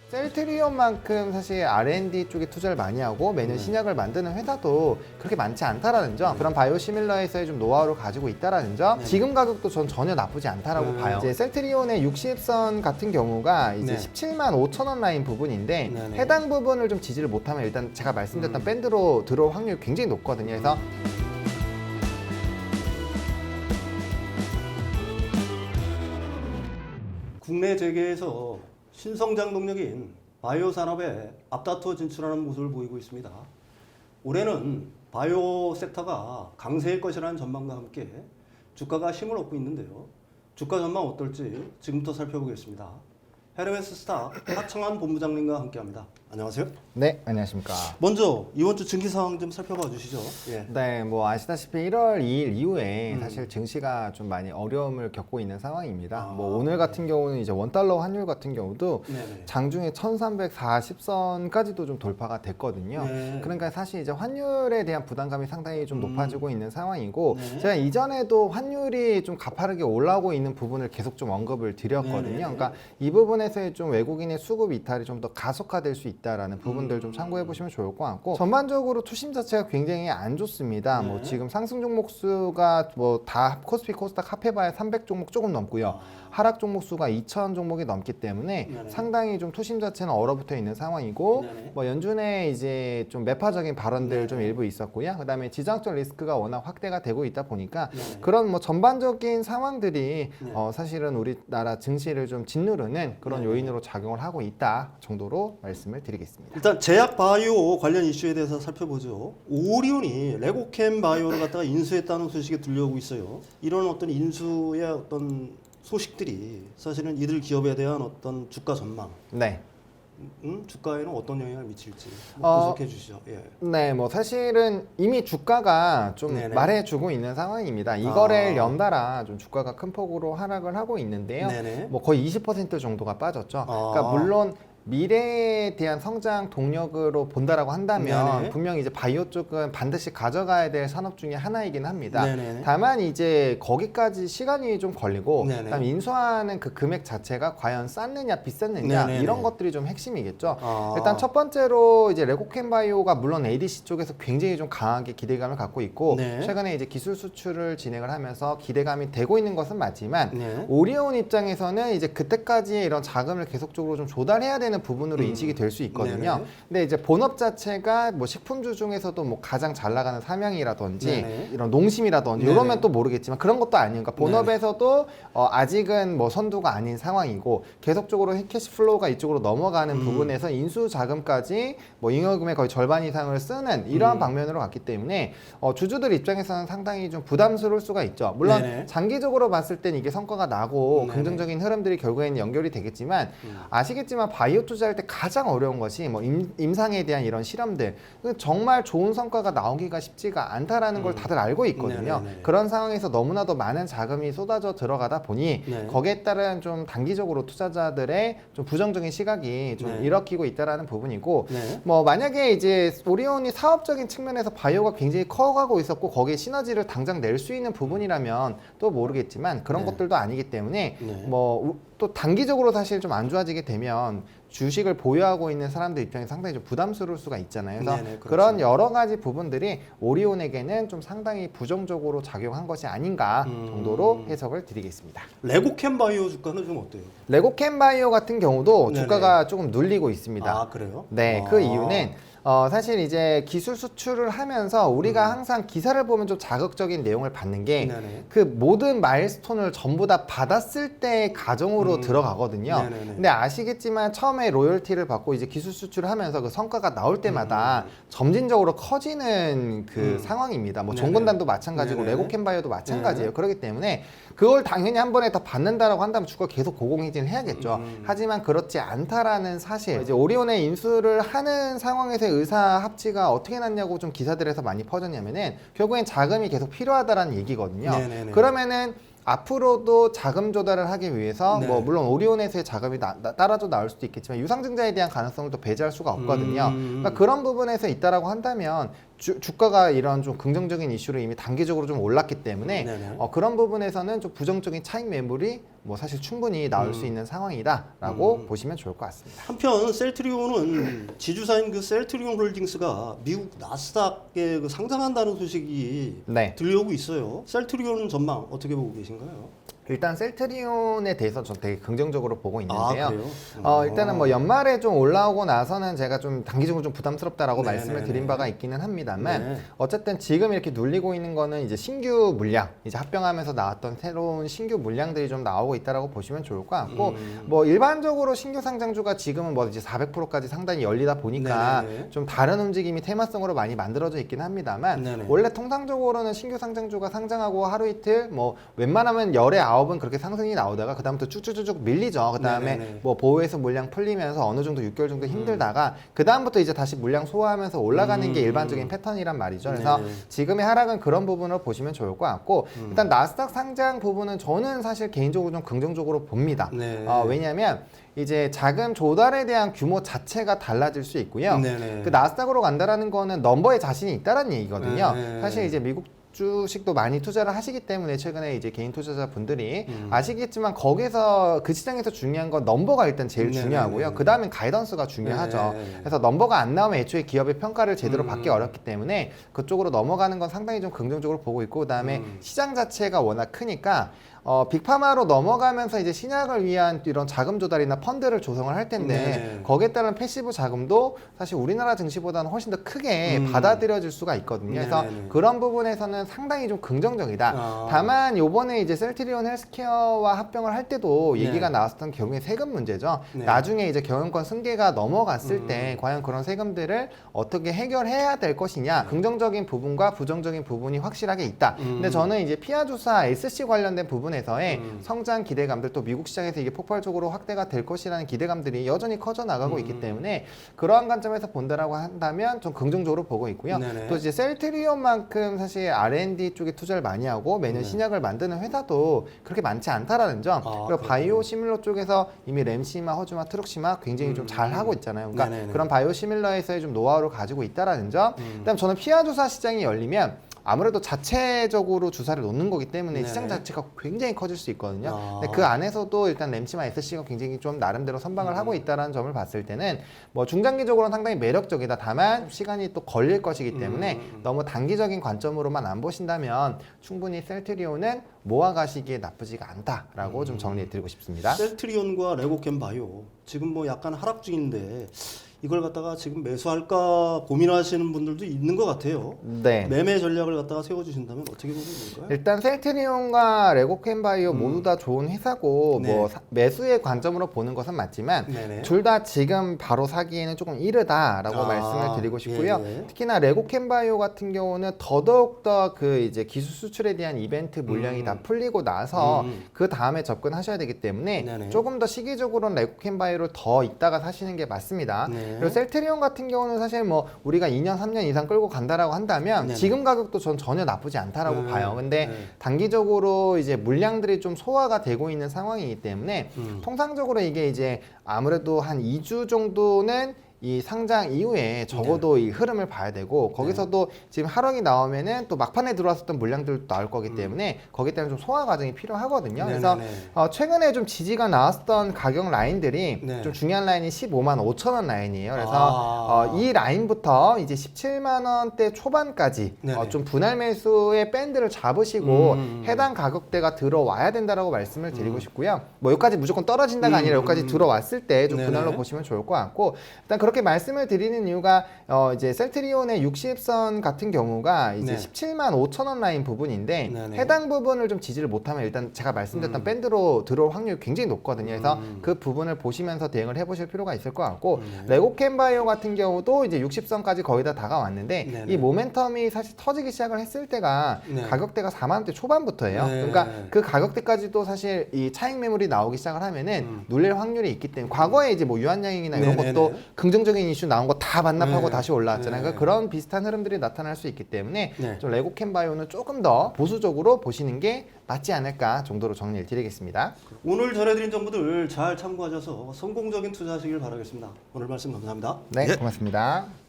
셀트리온만큼 사실 R&D 쪽에 투자를 많이 하고 매년 신약을 만드는 회사도 그렇게 많지 않다라는 점, 그런 바이오시밀러에서의 좀 노하우를 가지고 있다라는 점, 지금 가격도 전 전혀 나쁘지 않다라고 봐요. 이제 셀트리온의 60선 같은 경우가 이제 17만 5천 원 라인 부분인데 해당 부분을 좀 지지를 못하면 일단 제가 말씀드렸던 밴드로 들어올 확률이 굉장히 높거든요. 그래서 국내 재계에서 신성장 동력인 바이오 산업에 앞다투어 진출하는 모습을 보이고 있습니다. 올해는 바이오 섹터가 강세일 것이라는 전망과 함께 주가가 힘을 얻고 있는데요. 주가 전망 어떨지 지금부터 살펴보겠습니다. 헤르메스스타 하청환 본부장님과 함께합니다. 안녕하세요. 네, 안녕하십니까. 먼저 이번 주 증시 상황 좀 살펴봐 주시죠. 예. 네, 뭐 아시다시피 1월 2일 이후에 사실 증시가 좀 많이 어려움을 겪고 있는 상황입니다. 뭐 오늘 같은 경우는 이제 원달러 환율 같은 경우도 장중에 1340선까지도 좀 돌파가 됐거든요. 그러니까 사실 이제 환율에 대한 부담감이 상당히 좀 높아지고 있는 상황이고, 제가 이전에도 환율이 좀 가파르게 올라오고 있는 부분을 계속 좀 언급을 드렸거든요. 그러니까 이 부분에서의 좀 외국인의 수급 이탈이 좀 더 가속화될 수 있다라는 부분들 좀 참고해 보시면 좋을 것 같고, 전반적으로 투심 자체가 굉장히 안 좋습니다. 뭐 지금 상승 종목 수가 뭐 다 코스피 코스닥 합해봐야 300 종목 조금 넘고요. 하락 종목 수가 2,000 종목이 넘기 때문에 상당히 좀 투심 자체는 얼어붙어 있는 상황이고, 뭐 연준의 이제 좀 매파적인 발언들 좀 일부 있었고요. 그다음에 지정학적 리스크가 워낙 확대가 되고 있다 보니까 그런 뭐 전반적인 상황들이 사실은 우리나라 증시를 좀 짓누르는 그런 요인으로 작용을 하고 있다 정도로 말씀을 드리겠습니다. 일단 제약 바이오 관련 이슈에 대해서 살펴보죠. 오리온이 레고캠 바이오를 갖다가 인수했다는 소식이 들려오고 있어요. 이런 어떤 인수의 어떤 소식들이 사실은 이들 기업에 대한 어떤 주가 전망, 네. 주가에는 어떤 영향을 미칠지 분석해 주시죠. 예. 네, 뭐 사실은 이미 주가가 좀 말해주고 있는 상황입니다. 이거래를 연달아 좀 주가가 큰 폭으로 하락을 하고 있는데요. 뭐 거의 20% 정도가 빠졌죠. 그러니까 물론 미래에 대한 성장 동력으로 본다라고 한다면 분명히 이제 바이오 쪽은 반드시 가져가야 될 산업 중에 하나이긴 합니다. 다만 이제 거기까지 시간이 좀 걸리고, 그다음에 인수하는 그 금액 자체가 과연 쌌느냐 비쌌느냐 이런 것들이 좀 핵심이겠죠. 일단 첫 번째로 이제 레고캠 바이오가 물론 ADC 쪽에서 굉장히 좀 강하게 기대감을 갖고 있고, 최근에 이제 기술 수출을 진행을 하면서 기대감이 되고 있는 것은 맞지만 오리온 입장에서는 이제 그때까지의 이런 자금을 계속적으로 좀 조달해야 되는 부분으로 인식이 될 수 있거든요. 근데 이제 본업 자체가 뭐 식품주 중에서도 뭐 가장 잘 나가는 삼양이라든지 이런 농심이라든지 이러면 또 모르겠지만 그런 것도 아니니까 본업에서도 아직은 뭐 선두가 아닌 상황이고, 계속적으로 캐시플로우가 이쪽으로 넘어가는 부분에서 인수 자금까지 뭐 잉여금의 거의 절반 이상을 쓰는 이러한 방면으로 갔기 때문에 주주들 입장에서는 상당히 좀 부담스러울 수가 있죠. 물론 장기적으로 봤을 땐 이게 성과가 나고 긍정적인 흐름들이 결국에는 연결이 되겠지만, 아시겠지만 바이오 투자할 때 가장 어려운 것이 뭐 임상에 대한 이런 실험들, 정말 좋은 성과가 나오기가 쉽지가 않다라는 걸 다들 알고 있거든요. 그런 상황에서 너무나도 많은 자금이 쏟아져 들어가다 보니 거기에 따른 좀 단기적으로 투자자들의 좀 부정적인 시각이 좀 일으키고 있다라는 부분이고, 뭐 만약에 이제 오리온이 사업적인 측면에서 바이오가 굉장히 커가고 있었고 거기에 시너지를 당장 낼 수 있는 부분이라면 또 모르겠지만 그런 것들도 아니기 때문에 뭐 또 단기적으로 사실 좀 안 좋아지게 되면 주식을 보유하고 있는 사람들 입장에서 상당히 좀 부담스러울 수가 있잖아요. 그래서 그런 여러 가지 부분들이 오리온에게는 좀 상당히 부정적으로 작용한 것이 아닌가 정도로 해석을 드리겠습니다. 레고캠 바이오 주가는 좀 어때요? 레고캠 바이오 같은 경우도 주가가 조금 눌리고 있습니다. 아, 그래요? 네, 그 이유는 사실 이제 기술 수출을 하면서 우리가 항상 기사를 보면 좀 자극적인 내용을 받는 게 그 모든 마일스톤을 전부 다 받았을 때 가정으로 들어가거든요. 근데 아시겠지만 처음에 로열티를 받고 이제 기술 수출을 하면서 그 성과가 나올 때마다 점진적으로 커지는 그 상황입니다. 뭐 종근단도 마찬가지고 레고캠 바이오도 마찬가지예요. 그렇기 때문에 그걸 당연히 한 번에 다 받는다라고 한다면 주가 계속 고공행진을 해야겠죠. 하지만 그렇지 않다라는 사실, 이제 오리온의 인수를 하는 상황에서의 의사 합치가 어떻게 났냐고 좀 기사들에서 많이 퍼졌냐면은 결국엔 자금이 계속 필요하다라는 얘기거든요. 그러면은 앞으로도 자금 조달을 하기 위해서 뭐 물론 오리온에서의 자금이 따라서 나올 수도 있겠지만 유상증자에 대한 가능성을 또 배제할 수가 없거든요. 그러니까 그런 부분에서 있다라고 한다면 주가가 이런 좀 긍정적인 이슈로 이미 단기적으로 좀 올랐기 때문에 그런 부분에서는 좀 부정적인 차익 매물이 뭐 사실 충분히 나올 수 있는 상황이다라고 보시면 좋을 것 같습니다. 한편 셀트리온은 지주사인 그 셀트리온 홀딩스가 미국 나스닥에 그 상장한다는 소식이 들려오고 있어요. 셀트리온 전망 어떻게 보고 계신가요? 일단 셀트리온에 대해서 전 되게 긍정적으로 보고 있는데요. 그래요? 일단은 뭐 연말에 좀 올라오고 나서는 제가 좀 단기적으로 좀 부담스럽다라고 말씀을 드린 바가 있기는 합니다만 어쨌든 지금 이렇게 눌리고 있는 거는 이제 신규 물량, 이제 합병하면서 나왔던 새로운 신규 물량들이 좀 나오고 있다라고 보시면 좋을 것 같고 뭐 일반적으로 신규 상장주가 지금은 뭐 이제 400%까지 상당히 열리다 보니까 좀 다른 움직임이 테마성으로 많이 만들어져 있긴 합니다만 원래 통상적으로는 신규 상장주가 상장하고 하루 이틀 뭐 웬만하면 열에 9은 그렇게 상승이 나오다가 그다음부터 쭉쭉쭉 밀리죠. 그다음에 뭐 보호해서 물량 풀리면서 어느 정도 6개월 정도 힘들다가 그다음부터 이제 다시 물량 소화하면서 올라가는 게 일반적인 패턴이란 말이죠. 그래서 지금의 하락은 그런 부분으로 보시면 좋을 것 같고 일단 나스닥 상장 부분은 저는 사실 개인적으로 좀 긍정적으로 봅니다. 왜냐하면 이제 자금 조달에 대한 규모 자체가 달라질 수 있고요. 그 나스닥으로 간다라는 거는 넘버에 자신이 있다라는 얘기거든요. 사실 이제 미국 주식도 많이 투자를 하시기 때문에 최근에 이제 개인 투자자분들이 아시겠지만 거기서 그 시장에서 중요한 건 넘버가 일단 제일 중요하고요. 그 다음엔 가이던스가 중요하죠. 그래서 넘버가 안 나오면 애초에 기업의 평가를 제대로 받기 어렵기 때문에 그쪽으로 넘어가는 건 상당히 좀 긍정적으로 보고 있고 그 다음에 시장 자체가 워낙 크니까 빅파마로 넘어가면서 이제 신약을 위한 이런 자금 조달이나 펀드를 조성을 할 텐데 거기에 따른 패시브 자금도 사실 우리나라 증시보다는 훨씬 더 크게 받아들여질 수가 있거든요. 그래서 그런 부분에서는 상당히 좀 긍정적이다. 다만 요번에 이제 셀트리온 헬스케어와 합병을 할 때도 얘기가 나왔었던 경우에 세금 문제죠. 나중에 이제 경영권 승계가 넘어갔을 때 과연 그런 세금들을 어떻게 해결해야 될 것이냐. 긍정적인 부분과 부정적인 부분이 확실하게 있다. 근데 저는 이제 피아주사 SC 관련된 부분에서의 성장 기대감들 또 미국 시장에서 이게 폭발적으로 확대가 될 것이라는 기대감들이 여전히 커져 나가고 있기 때문에 그러한 관점에서 본다라고 한다면 좀 긍정적으로 보고 있고요. 또 이제 셀트리온만큼 사실 R&D 쪽에 투자를 많이 하고 매년 신약을 만드는 회사도 그렇게 많지 않다라는 점. 그리고 바이오 시밀러 쪽에서 이미 램시마, 허즈마, 트룩시마 굉장히 좀 잘 하고 있잖아요. 그러니까 그런 바이오 시밀러에서의 좀 노하우를 가지고 있다라는 점. 그다음 저는 피아주사 시장이 열리면 아무래도 자체적으로 주사를 놓는 거기 때문에 시장 자체가 굉장히 커질 수 있거든요. 근데 그 안에서도 일단 램시마 SC가 굉장히 좀 나름대로 선방을 하고 있다는 점을 봤을 때는 뭐 중장기적으로는 상당히 매력적이다. 다만 시간이 또 걸릴 것이기 때문에 너무 단기적인 관점으로만 안 보신다면 충분히 셀트리온은 모아가시기에 나쁘지가 않다라고 좀 정리해드리고 싶습니다. 셀트리온과 레고캠 바이오 지금 뭐 약간 하락 중인데 이걸 갖다가 지금 매수할까 고민하시는 분들도 있는 것 같아요. 매매 전략을 갖다가 세워주신다면 어떻게 보면 될까요? 일단 셀트리온과 레고캠바이오 모두 다 좋은 회사고 뭐 매수의 관점으로 보는 것은 맞지만 둘 다 지금 바로 사기에는 조금 이르다라고 말씀을 드리고 싶고요. 특히나 레고캠바이오 같은 경우는 더더욱더 그 이제 기술 수출에 대한 이벤트 물량이 다 풀리고 나서 그 다음에 접근하셔야 되기 때문에 조금 더 시기적으로는 레고캠바이오를 더 있다가 사시는 게 맞습니다. 그리고 셀트리온 같은 경우는 사실 뭐 우리가 2년, 3년 이상 끌고 간다라고 한다면 지금 가격도 전 전혀 나쁘지 않다라고 봐요. 근데 단기적으로 이제 물량들이 좀 소화가 되고 있는 상황이기 때문에 통상적으로 이게 이제 아무래도 한 2주 정도는 이 상장 이후에 적어도 이 흐름을 봐야 되고 거기서도 지금 하락이 나오면은 또 막판에 들어왔었던 물량들도 나올 거기 때문에 거기 때문에 좀 소화 과정이 필요하거든요. 그래서 최근에 좀 지지가 나왔던 가격 라인들이 좀 중요한 라인이 15만 5천 원 라인이에요. 그래서 이 라인부터 이제 17만 원대 초반까지 좀 분할 매수의 밴드를 잡으시고 해당 가격대가 들어와야 된다라고 말씀을 드리고 싶고요. 뭐 여기까지 무조건 떨어진다가 아니라 여기까지 들어왔을 때 좀 분할로 보시면 좋을 것 같고 일단 그렇게 말씀을 드리는 이유가 이제 셀트리온의 60선 같은 경우가 이제 17만 5천 원 라인 부분인데 해당 부분을 좀 지지를 못하면 일단 제가 말씀드렸던 밴드로 들어올 확률이 굉장히 높거든요. 그래서 그 부분을 보시면서 대응을 해보실 필요가 있을 것 같고 레고캠바이오 같은 경우도 이제 60선까지 거의 다 다가왔는데 이 모멘텀이 사실 터지기 시작을 했을 때가 가격대가 4만 원대 초반부터예요. 그러니까 그 가격대까지도 사실 이 차익 매물이 나오기 시작을 하면은 눌릴 확률이 있기 때문에 과거에 이제 뭐 유한양행이나 이런 것도 긍정적인 이슈 나온 거 다 반납하고 다시 올라왔잖아요. 그러니까 그런 비슷한 흐름들이 나타날 수 있기 때문에 좀 레고캠바이오는 조금 더 보수적으로 보시는 게 맞지 않을까 정도로 정리를 드리겠습니다. 오늘 전해드린 정보들 잘 참고하셔서 성공적인 투자하시길 바라겠습니다. 오늘 말씀 감사합니다. 네, 고맙습니다.